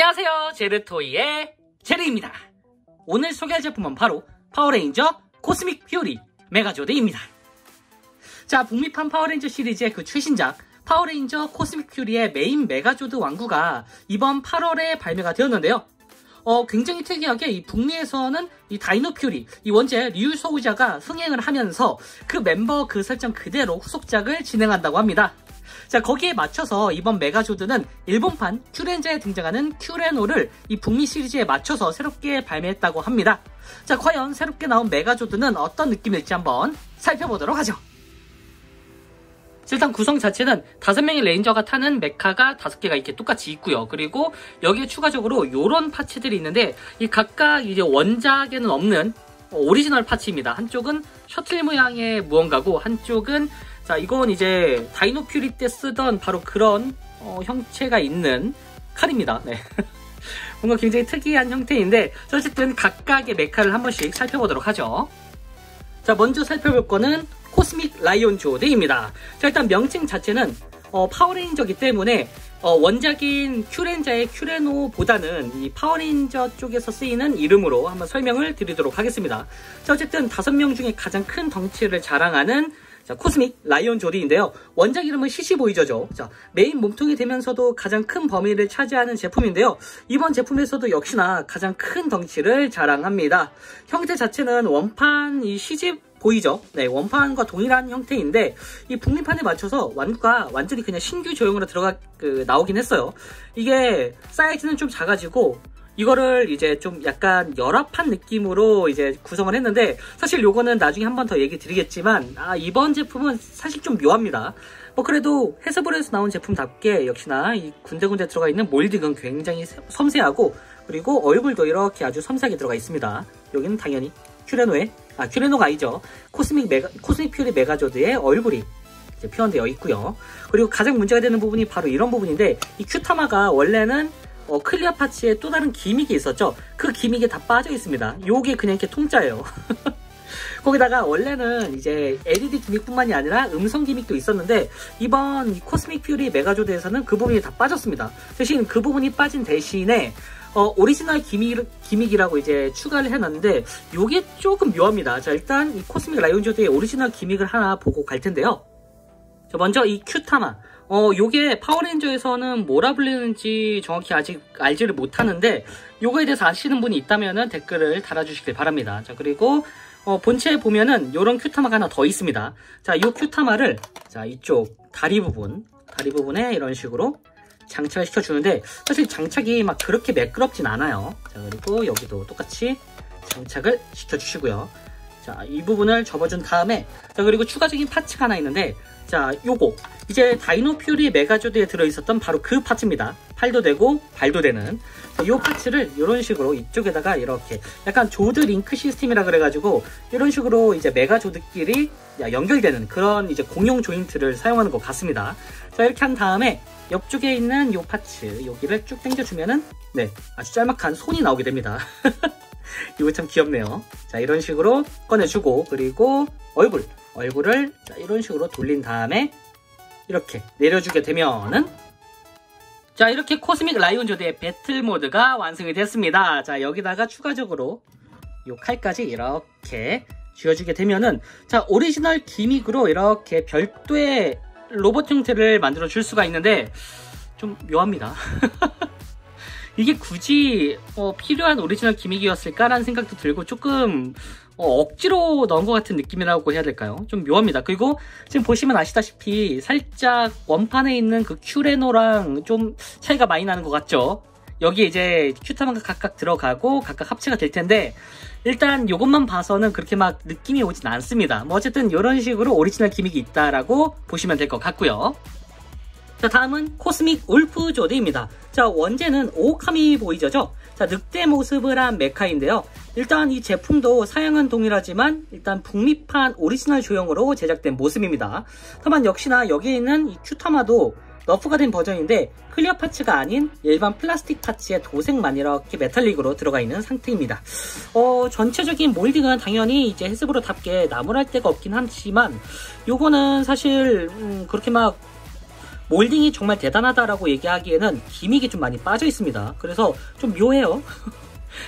안녕하세요, 제르토이의 제르입니다. 오늘 소개할 제품은 바로 파워레인저 코스믹 퓨리 메가조드입니다. 자, 북미판 파워레인저 시리즈의 그 최신작 파워레인저 코스믹 퓨리의 메인 메가조드 완구가 이번 8월에 발매가 되었는데요. 굉장히 특이하게 이 북미에서는 이 다이노 퓨리, 이 원제 류 소우자가 흥행을 하면서 그 멤버 그 설정 그대로 후속작을 진행한다고 합니다. 자, 거기에 맞춰서 이번 메가조드는 일본판 큐렌자에 등장하는 큐레노를 이 북미 시리즈에 맞춰서 새롭게 발매했다고 합니다. 자, 과연 새롭게 나온 메가조드는 어떤 느낌일지 한번 살펴보도록 하죠. 일단 구성 자체는 5명의 레인저가 타는 메카가 5개가 이렇게 똑같이 있고요. 그리고 여기에 추가적으로 요런 파츠들이 있는데 이 각각 이제 원작에는 없는 오리지널 파츠입니다. 한쪽은 셔틀 모양의 무언가고 한쪽은 자, 이건 이제 다이노 퓨리 때 쓰던 바로 그런 형체가 있는 칼입니다. 네. 뭔가 굉장히 특이한 형태인데 어쨌든 각각의 메카를 한 번씩 살펴보도록 하죠. 자, 먼저 살펴볼 거는 코스믹 라이온 조드입니다. 자, 일단 명칭 자체는 파워레인저기 때문에 원작인 큐렌자의 큐레노보다는 이 파워레인저 쪽에서 쓰이는 이름으로 한번 설명을 드리도록 하겠습니다. 자, 어쨌든 5명 중에 가장 큰 덩치를 자랑하는 자, 코스믹 라이온 조드인데요. 원작 이름은 CC-보이저죠. 자, 메인 몸통이 되면서도 가장 큰 범위를 차지하는 제품인데요. 이번 제품에서도 역시나 가장 큰 덩치를 자랑합니다. 형태 자체는 원판 이 CG-보이저, 네, 원판과 동일한 형태인데 이 북미판에 맞춰서 완구가 완전히 그냥 신규 조형으로 나오긴 했어요. 이게 사이즈는 좀 작아지고 이거를 이제 좀 약간 열합한 느낌으로 이제 구성을 했는데 사실 요거는 나중에 한 번 더 얘기 드리겠지만 이번 제품은 사실 좀 묘합니다. 그래도 해서블에서 나온 제품답게 역시나 이 군데군데 들어가 있는 몰딩은 굉장히 섬세하고 그리고 얼굴도 이렇게 아주 섬세하게 들어가 있습니다. 여기는 당연히 큐레노가 아니죠. 코스믹 퓨리 메가조드의 얼굴이 이제 표현되어 있고요. 그리고 가장 문제가 되는 부분이 바로 이런 부분인데 이 큐타마가 원래는 클리어 파츠에 또 다른 기믹이 있었죠. 그 기믹이 다 빠져 있습니다. 요게 그냥 이렇게 통짜예요. 거기다가 원래는 이제 LED 기믹뿐만이 아니라 음성 기믹도 있었는데 이번 이 코스믹 퓨리 메가조드에서는 그 부분이 다 빠졌습니다. 대신 그 부분이 빠진 대신에 오리지널 기믹이라고 이제 추가를 해놨는데 요게 조금 묘합니다. 자, 일단 이 코스믹 라이온 조드의 오리지널 기믹을 하나 보고 갈 텐데요. 자, 먼저 이 큐타마. 요게 파워레인저에서는 뭐라 불리는지 정확히 아직 알지를 못하는데 요거에 대해서 아시는 분이 있다면 댓글을 달아주시길 바랍니다. 자, 그리고 본체에 보면은 요런 큐타마가 하나 더 있습니다. 자, 요 큐타마를 자, 이쪽 다리 부분에 이런 식으로 장착을 시켜주는데 사실 장착이 막 그렇게 매끄럽진 않아요. 자, 그리고 여기도 똑같이 장착을 시켜주시고요. 자, 이 부분을 접어준 다음에 자, 그리고 추가적인 파츠가 하나 있는데 자, 요거 이제 다이노 퓨리 메가조드에 들어있었던 바로 그 파츠입니다. 팔도 되고 발도 되는 요 파츠를 이런 식으로 이쪽에다가 이렇게 약간 조드 링크 시스템이라 그래가지고 이런 식으로 이제 메가조드끼리 연결되는 그런 이제 공용 조인트를 사용하는 것 같습니다. 자, 이렇게 한 다음에 옆쪽에 있는 요 파츠 여기를 쭉 당겨주면은 네, 아주 짤막한 손이 나오게 됩니다. 이거 참 귀엽네요. 자, 이런 식으로 꺼내주고 그리고 얼굴을 자, 이런 식으로 돌린 다음에 이렇게 내려주게 되면은 자, 이렇게 코스믹 라이온 조드의 배틀 모드가 완성이 됐습니다. 자, 여기다가 추가적으로 이 칼까지 이렇게 쥐어주게 되면은 자, 오리지널 기믹으로 이렇게 별도의 로봇 형태를 만들어 줄 수가 있는데 좀 묘합니다. 이게 굳이 필요한 오리지널 기믹이었을까라는 생각도 들고 조금 억지로 넣은 것 같은 느낌이라고 해야 될까요? 좀 묘합니다. 그리고 지금 보시면 아시다시피 살짝 원판에 있는 그 큐레노랑 좀 차이가 많이 나는 것 같죠? 여기 이제 큐타마가 각각 들어가고 각각 합체가 될 텐데 일단 이것만 봐서는 그렇게 막 느낌이 오진 않습니다. 어쨌든 이런 식으로 오리지널 기믹이 있다라고 보시면 될 것 같고요. 자, 다음은 코스믹 울프 조드입니다. 자, 원제는 오오카미 보이저죠? 자, 늑대 모습을 한 메카인데요. 일단 이 제품도 사양은 동일하지만 일단 북미판 오리지널 조형으로 제작된 모습입니다. 다만 역시나 여기에 있는 이 큐타마도 너프가 된 버전인데 클리어 파츠가 아닌 일반 플라스틱 파츠에 도색만 이렇게 메탈릭으로 들어가 있는 상태입니다. 전체적인 몰딩은 당연히 이제 해스브로답게 나무랄 데가 없긴 하지만 요거는 사실 그렇게 막 몰딩이 정말 대단하다라고 얘기하기에는 기믹이 좀 많이 빠져 있습니다. 그래서 좀 묘해요.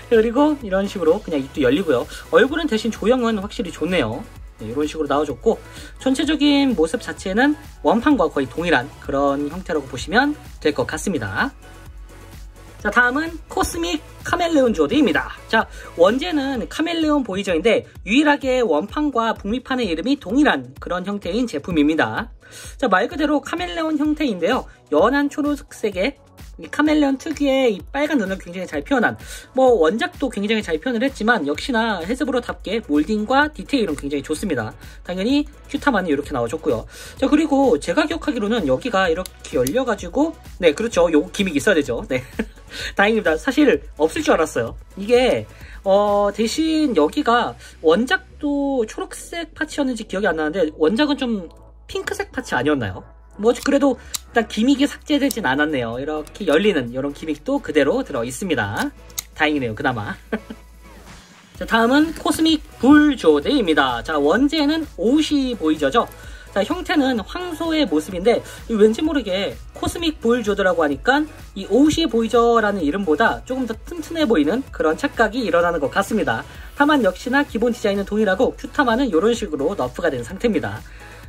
그리고 이런 식으로 그냥 입도 열리고요. 얼굴은 대신 조형은 확실히 좋네요. 네, 이런 식으로 나와줬고, 전체적인 모습 자체는 원판과 거의 동일한 그런 형태라고 보시면 될 것 같습니다. 자, 다음은 코스믹 카멜레온 조드입니다. 자, 원제는 카멜레온 보이저인데 유일하게 원판과 북미판의 이름이 동일한 그런 형태인 제품입니다. 자, 말 그대로 카멜레온 형태인데요. 연한 초록색의 이 카멜레온 특유의 이 빨간 눈을 굉장히 잘 표현한, 뭐 원작도 굉장히 잘 표현을 했지만 역시나 헤즈브로답게 몰딩과 디테일은 굉장히 좋습니다. 당연히 큐타마는 이렇게 나와줬고요. 자, 그리고 제가 기억하기로는 여기가 이렇게 열려가지고, 네, 그렇죠. 요거 기믹 있어야 되죠. 네. 다행입니다. 사실 없을 줄 알았어요. 이게 대신 여기가 원작도 초록색 파츠였는지 기억이 안 나는데 원작은 좀 핑크색 파츠 아니었나요? 뭐 그래도 일단 기믹이 삭제되진 않았네요. 이렇게 열리는 이런 기믹도 그대로 들어 있습니다. 다행이네요, 그나마. 자, 다음은 코스믹 불조드입니다. 자, 원제는 옷이 보이저죠. 자, 형태는 황소의 모습인데 왠지 모르게 코스믹 보이저라고 하니까 이 오우시 보이저라는 이름보다 조금 더 튼튼해 보이는 그런 착각이 일어나는 것 같습니다. 다만 역시나 기본 디자인은 동일하고 큐타마는 이런 식으로 너프가 된 상태입니다.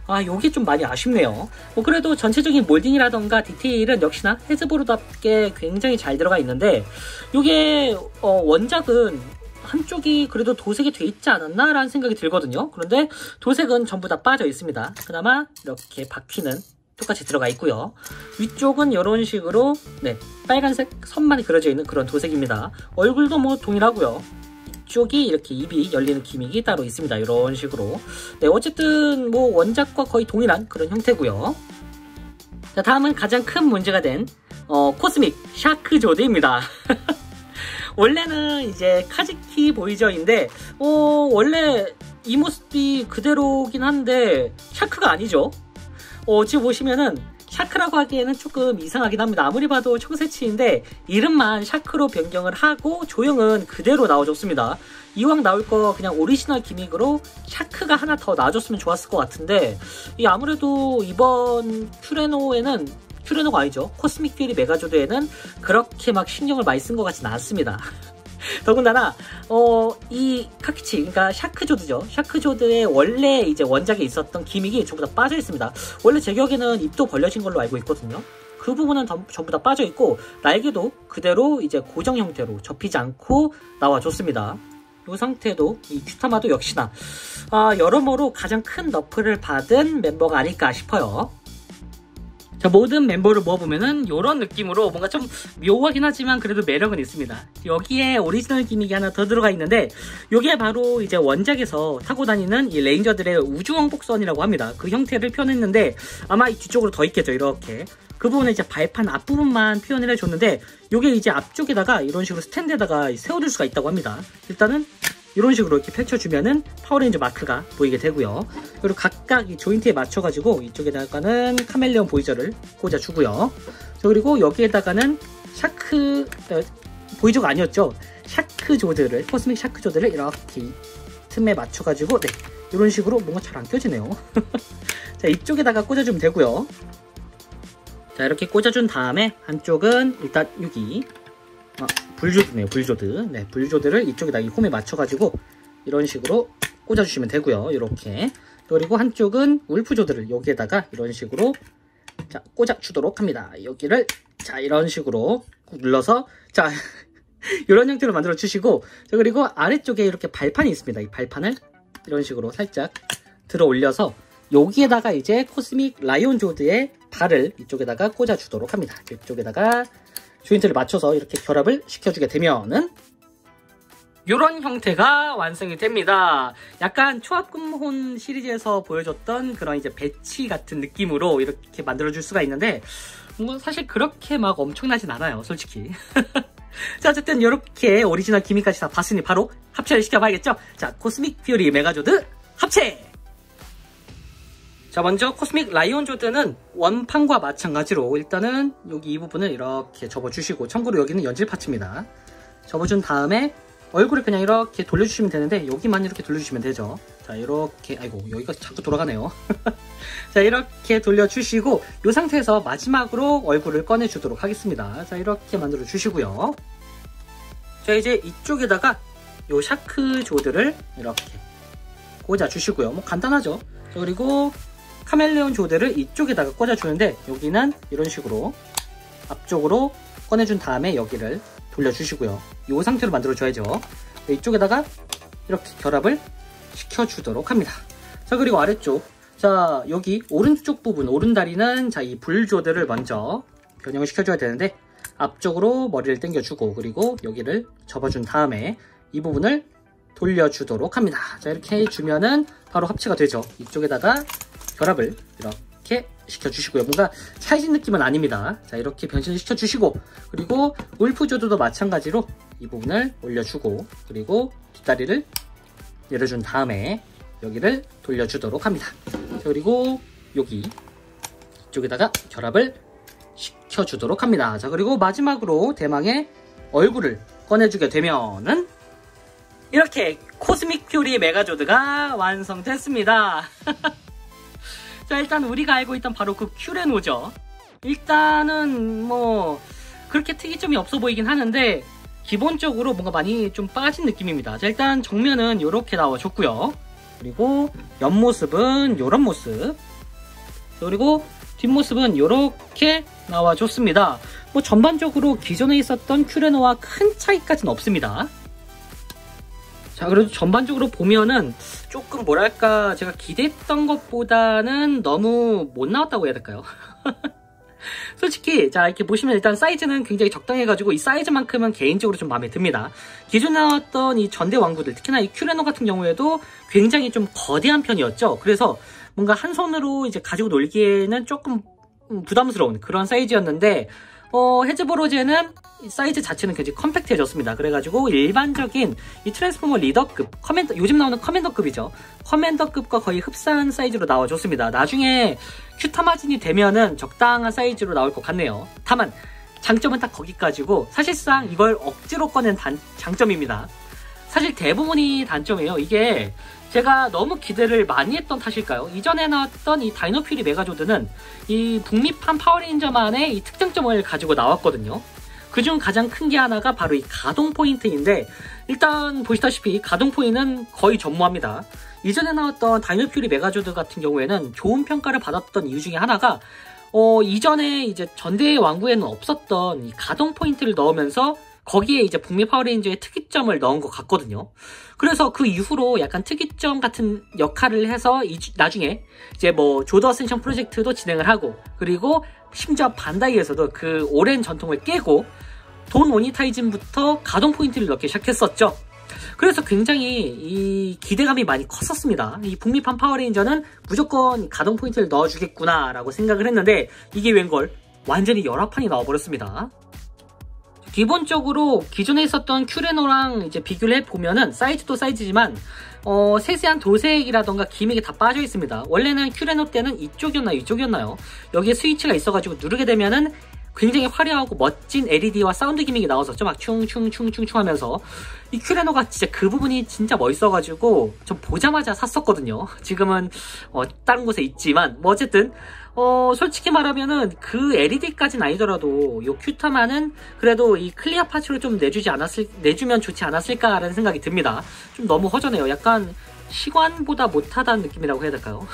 아, 요게 좀 많이 아쉽네요. 뭐 그래도 전체적인 몰딩이라던가 디테일은 역시나 헤즈브로답게 굉장히 잘 들어가 있는데, 요게 원작은 한쪽이 그래도 도색이 돼 있지 않았나 라는 생각이 들거든요. 그런데 도색은 전부 다 빠져 있습니다. 그나마 이렇게 바퀴는 똑같이 들어가 있고요. 위쪽은 이런 식으로, 네, 빨간색 선만이 그려져 있는 그런 도색입니다. 얼굴도 뭐 동일하고요. 이쪽이 이렇게 입이 열리는 기믹이 따로 있습니다. 이런 식으로. 네, 어쨌든 뭐 원작과 거의 동일한 그런 형태고요. 자, 다음은 가장 큰 문제가 된 코스믹 샤크 조드입니다. 원래는 이제 카즈키 보이저인데 원래 이 모습이 그대로긴 한데 샤크가 아니죠. 지금 보시면은 샤크라고 하기에는 조금 이상하긴 합니다. 아무리 봐도 청새치인데 이름만 샤크로 변경을 하고 조형은 그대로 나와줬습니다. 이왕 나올 거 그냥 오리지널 기믹으로 샤크가 하나 더 나와줬으면 좋았을 것 같은데, 이 아무래도 이번 큐레노가 아니죠. 코스믹 퓨리 메가조드에는 그렇게 막 신경을 많이 쓴 것 같지는 않습니다. 더군다나 이 카키치, 그러니까 샤크조드죠. 샤크조드의 원래 이제 원작에 있었던 기믹이 전부 다 빠져 있습니다. 원래 제 기억에는 입도 벌려진 걸로 알고 있거든요. 그 부분은 전부 다 빠져 있고 날개도 그대로 이제 고정 형태로 접히지 않고 나와줬습니다. 이 상태도 이 큐타마도 역시나 여러모로 가장 큰 너프를 받은 멤버가 아닐까 싶어요. 자, 모든 멤버를 모아보면은 이런 느낌으로 뭔가 좀 묘하긴 하지만 그래도 매력은 있습니다. 여기에 오리지널 기믹이 하나 더 들어가 있는데, 이게 바로 이제 원작에서 타고 다니는 이 레인저들의 우주왕복선이라고 합니다. 그 형태를 표현했는데 아마 이 뒤쪽으로 더 있겠죠. 이렇게 그 부분은 이제 발판 앞부분만 표현을 해줬는데, 이게 이제 앞쪽에다가 이런 식으로 스탠드에다가 세워둘 수가 있다고 합니다. 일단은 이런 식으로 이렇게 펼쳐주면은 파워레인저 마크가 보이게 되고요. 그리고 각각 이 조인트에 맞춰가지고 이쪽에다가는 카멜레온 보이저를 꽂아주고요. 그리고 여기에다가는 샤크 보이저가 아니었죠. 샤크조드를, 코스믹 샤크조드를 이렇게 틈에 맞춰가지고, 네, 이런 식으로 뭔가 잘 안 껴지네요. 자, 이쪽에다가 꽂아주면 되고요. 자, 이렇게 꽂아준 다음에 한쪽은 일단 여기 불조드네요. 불조드. 네, 불조드를 이쪽에다 이 홈에 맞춰가지고 이런 식으로 꽂아주시면 되고요. 이렇게. 그리고 한쪽은 울프조드를 여기에다가 이런 식으로 자, 꽂아주도록 합니다. 여기를 자, 이런 식으로 눌러서 자, 이런 형태로 만들어 주시고, 자, 그리고 아래쪽에 이렇게 발판이 있습니다. 이 발판을 이런 식으로 살짝 들어 올려서 여기에다가 이제 코스믹 라이온 조드의 발을 이쪽에다가 꽂아주도록 합니다. 이쪽에다가 조인트를 맞춰서 이렇게 결합을 시켜주게 되면은 이런 형태가 완성이 됩니다. 약간 초합금혼 시리즈에서 보여줬던 그런 이제 배치 같은 느낌으로 이렇게 만들어줄 수가 있는데, 뭐 사실 그렇게 막 엄청나진 않아요, 솔직히. 자, 어쨌든 이렇게 오리지널 기믹까지 다 봤으니 바로 합체를 시켜봐야겠죠. 자, 코스믹 퓨리 메가조드 합체! 자, 먼저 코스믹 라이온 조드는 원판과 마찬가지로 일단은 여기 이 부분을 이렇게 접어주시고, 참고로 여기는 연질 파츠입니다. 접어준 다음에 얼굴을 그냥 이렇게 돌려주시면 되는데 여기만 이렇게 돌려주시면 되죠. 자, 이렇게, 아이고, 여기가 자꾸 돌아가네요. 자, 이렇게 돌려주시고, 이 상태에서 마지막으로 얼굴을 꺼내주도록 하겠습니다. 자, 이렇게 만들어주시고요. 자, 이제 이쪽에다가 요 샤크 조드를 이렇게 꽂아주시고요. 뭐 간단하죠. 자, 그리고 카멜레온 조드를 이쪽에다가 꽂아주는데, 여기는 이런 식으로 앞쪽으로 꺼내준 다음에 여기를 돌려주시고요. 이 상태로 만들어줘야죠. 이쪽에다가 이렇게 결합을 시켜주도록 합니다. 자, 그리고 아래쪽, 자, 여기 오른쪽 부분, 오른다리는 자, 이 불조드를 먼저 변형을 시켜줘야 되는데, 앞쪽으로 머리를 당겨주고, 그리고 여기를 접어준 다음에 이 부분을 돌려주도록 합니다. 자, 이렇게 해주면은 바로 합체가 되죠. 이쪽에다가 결합을 이렇게 시켜주시고요. 뭔가 차이진 느낌은 아닙니다. 자, 이렇게 변신을 시켜주시고, 그리고 울프조드도 마찬가지로 이 부분을 올려주고, 그리고 뒷다리를 내려준 다음에 여기를 돌려주도록 합니다. 자, 그리고 여기 이쪽에다가 결합을 시켜주도록 합니다. 자, 그리고 마지막으로 대망의 얼굴을 꺼내주게 되면은 이렇게 코스믹 퓨리 메가조드가 완성됐습니다. 자, 일단 우리가 알고 있던 바로 그 큐레노죠. 일단은 뭐 그렇게 특이점이 없어 보이긴 하는데 기본적으로 뭔가 많이 좀 빠진 느낌입니다. 자, 일단 정면은 이렇게 나와줬고요. 그리고 옆모습은 이런 모습. 그리고 뒷모습은 이렇게 나와줬습니다. 뭐 전반적으로 기존에 있었던 큐레노와 큰 차이까지는 없습니다. 자, 그래도 전반적으로 보면은 조금 뭐랄까 제가 기대했던 것보다는 너무 못 나왔다고 해야 될까요? 솔직히 자, 이렇게 보시면 일단 사이즈는 굉장히 적당해가지고 이 사이즈만큼은 개인적으로 좀 마음에 듭니다. 기존에 나왔던 이 전대 왕구들, 특히나 이 큐레노 같은 경우에도 굉장히 좀 거대한 편이었죠. 그래서 뭔가 한 손으로 이제 가지고 놀기에는 조금 부담스러운 그런 사이즈였는데, 헤즈보로제는 사이즈 자체는 굉장히 컴팩트해졌습니다. 그래가지고 일반적인 이 트랜스포머 리더급, 요즘 나오는 커맨더급이죠. 커맨더급과 거의 흡사한 사이즈로 나와줬습니다. 나중에 큐타마진이 되면은 적당한 사이즈로 나올 것 같네요. 다만 장점은 딱 거기까지고, 사실상 이걸 억지로 꺼낸 장점입니다. 사실 대부분이 단점이에요. 이게 제가 너무 기대를 많이 했던 탓일까요? 이전에 나왔던 이 다이노퓨리 메가조드는 이 북미판 파워레인저만의 이 특장점을 가지고 나왔거든요. 그중 가장 큰 게 하나가 바로 이 가동 포인트인데, 일단 보시다시피 가동 포인트는 거의 전무합니다. 이전에 나왔던 다이노퓨리 메가조드 같은 경우에는 좋은 평가를 받았던 이유 중에 하나가 이전에 이제 전대의 왕구에는 없었던 이 가동 포인트를 넣으면서 거기에 이제 북미 파워레인저의 특이점을 넣은 것 같거든요. 그래서 그 이후로 약간 특이점 같은 역할을 해서 나중에 이제 뭐 조드 어센션 프로젝트도 진행을 하고, 그리고 심지어 반다이에서도 그 오랜 전통을 깨고 돈 모니타이징부터 가동 포인트를 넣기 시작했었죠. 그래서 굉장히 이 기대감이 많이 컸었습니다. 이 북미판 파워레인저는 무조건 가동 포인트를 넣어주겠구나 라고 생각을 했는데, 이게 웬걸 완전히 열화판이 나와버렸습니다. 기본적으로 기존에 있었던 큐레노랑 이제 비교를 해보면은 사이즈도 사이즈지만 세세한 도색이라던가 기믹이 다 빠져 있습니다. 원래는 큐레노 때는 이쪽이었나요? 여기에 스위치가 있어가지고 누르게 되면은 굉장히 화려하고 멋진 LED와 사운드 기믹이 나왔었죠. 막 충충충충충 하면서. 이 큐레노가 진짜 그 부분이 진짜 멋있어가지고 전 보자마자 샀었거든요. 지금은 다른 곳에 있지만 뭐 어쨌든 솔직히 말하면은 그 LED까지는 아니더라도 요 큐타마는 그래도 이 클리어 파츠로 좀 내주면 좋지 않았을까라는 생각이 듭니다. 좀 너무 허전해요. 약간 시관보다 못하다는 느낌이라고 해야 될까요?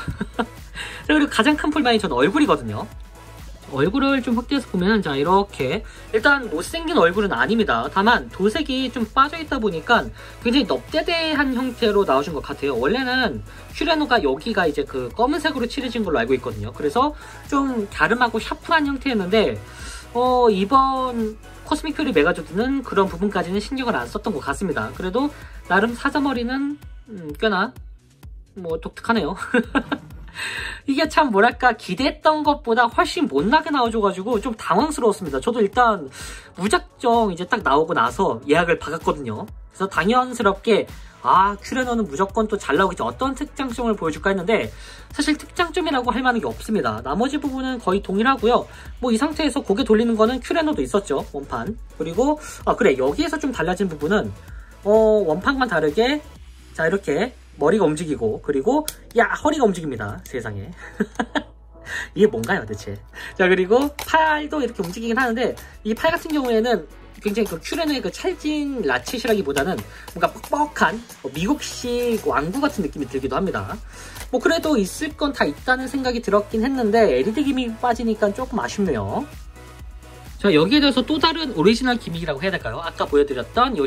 그리고 가장 큰 불만이 전 얼굴이거든요. 얼굴을 좀 확대해서 보면 자, 이렇게 일단 못생긴 얼굴은 아닙니다. 다만 도색이 좀 빠져있다 보니까 굉장히 넙대대한 형태로 나오신 것 같아요. 원래는 큐레노가 여기가 이제 그 검은색으로 칠해진 걸로 알고 있거든요. 그래서 좀 갸름하고 샤프한 형태였는데 이번 코스믹 퓨리 메가조드는 그런 부분까지는 신경을 안 썼던 것 같습니다. 그래도 나름 사자머리는 꽤나 뭐 독특하네요. 이게 참 뭐랄까 기대했던 것보다 훨씬 못나게 나와줘가지고 좀 당황스러웠습니다. 저도 일단 무작정 이제 딱 나오고 나서 예약을 박았거든요. 그래서 당연스럽게 큐레노는 무조건 또 잘 나오겠지, 어떤 특장점을 보여줄까 했는데 사실 특장점이라고 할 만한 게 없습니다. 나머지 부분은 거의 동일하고요. 뭐 이 상태에서 고개 돌리는 거는 큐레노도 있었죠, 원판. 그리고 그래, 여기에서 좀 달라진 부분은 원판과 다르게 자, 이렇게 머리가 움직이고, 그리고 야, 허리가 움직입니다. 세상에. 이게 뭔가요 대체? 자, 그리고 팔도 이렇게 움직이긴 하는데, 이 팔 같은 경우에는 굉장히 그 큐렌의 그 찰진 라쳇이라기보다는 뭔가 뻑뻑한 미국식 왕구 같은 느낌이 들기도 합니다. 뭐 그래도 있을 건 다 있다는 생각이 들었긴 했는데 LED 기믹이 빠지니까 조금 아쉽네요. 자, 여기에 대해서 또 다른 오리지널 기믹이라고 해야 될까요? 아까 보여드렸던 요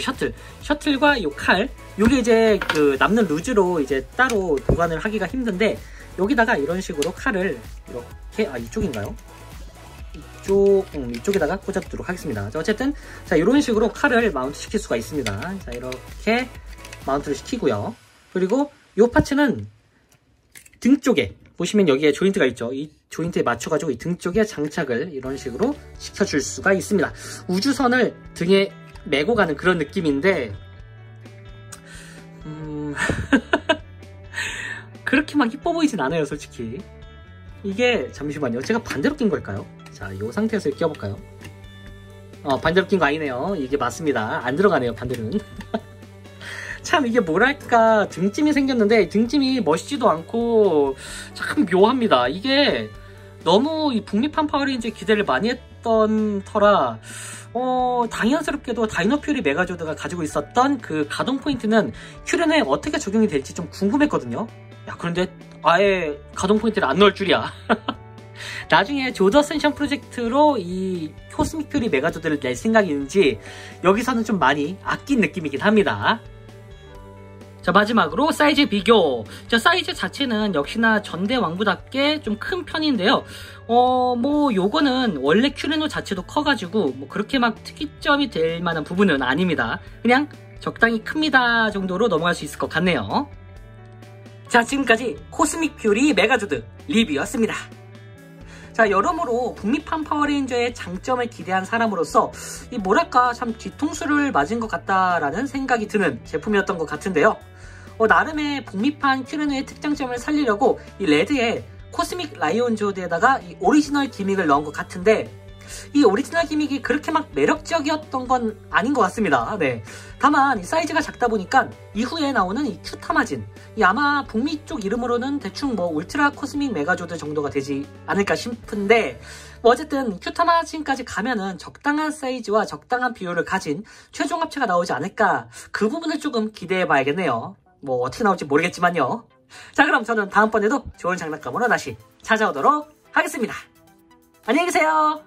셔틀과 요 칼, 요게 이제 그 남는 루즈로 이제 따로 보관을 하기가 힘든데, 여기다가 이런 식으로 칼을 이렇게, 이쪽인가요? 이쪽에다가 꽂아두도록 하겠습니다. 자, 어쨌든 자, 이런 식으로 칼을 마운트 시킬 수가 있습니다. 자, 이렇게 마운트를 시키고요. 그리고 이 파츠는 등 쪽에 보시면 여기에 조인트가 있죠. 이 조인트에 맞춰가지고 이 등 쪽에 장착을 이런 식으로 시켜줄 수가 있습니다. 우주선을 등에 메고 가는 그런 느낌인데, 그렇게 막 이뻐 보이진 않아요, 솔직히. 이게 잠시만요, 제가 반대로 낀 걸까요? 자, 이 상태에서 껴볼까요? 반대로 낀 거 아니네요. 이게 맞습니다. 안 들어가네요, 반대로는. 참 이게 뭐랄까, 등짐이 생겼는데 등짐이 멋있지도 않고 참 묘합니다. 이게 너무 이 북미판 파워레인저에 기대를 많이 했던 터라 당연스럽게도 다이노 퓨리 메가조드가 가지고 있었던 그 가동 포인트는 큐렌에 어떻게 적용이 될지 좀 궁금했거든요. 야, 그런데 아예 가동 포인트를 안 넣을 줄이야. 나중에 조드 어센션 프로젝트로 이 코스믹 퓨리 메가조드를 낼 생각인지 여기서는 좀 많이 아낀 느낌이긴 합니다. 자, 마지막으로 사이즈 비교. 자, 사이즈 자체는 역시나 전대 왕부답게 좀 큰 편인데요. 뭐 요거는 원래 큐레노 자체도 커가지고 뭐 그렇게 막 특이점이 될 만한 부분은 아닙니다. 그냥 적당히 큽니다 정도로 넘어갈 수 있을 것 같네요. 자, 지금까지 코스믹 퓨리 메가조드 리뷰였습니다. 자, 여러모로 북미판 파워레인저의 장점을 기대한 사람으로서 이 뭐랄까 참 뒤통수를 맞은 것 같다라는 생각이 드는 제품이었던 것 같은데요. 나름의 북미판 큐레노의 특장점을 살리려고 이 레드에 코스믹 라이온 조드에다가 이 오리지널 기믹을 넣은 것 같은데, 이 오리지널 기믹이 그렇게 막 매력적이었던 건 아닌 것 같습니다. 네. 다만 이 사이즈가 작다 보니까 이후에 나오는 이 큐타마진, 이 아마 북미 쪽 이름으로는 대충 뭐 울트라 코스믹 메가조드 정도가 되지 않을까 싶은데, 뭐 어쨌든 큐타마진까지 가면은 적당한 사이즈와 적당한 비율을 가진 최종 합체가 나오지 않을까, 그 부분을 조금 기대해 봐야겠네요. 뭐 어떻게 나올지 모르겠지만요. 자, 그럼 저는 다음번에도 좋은 장난감으로 다시 찾아오도록 하겠습니다. 안녕히 계세요.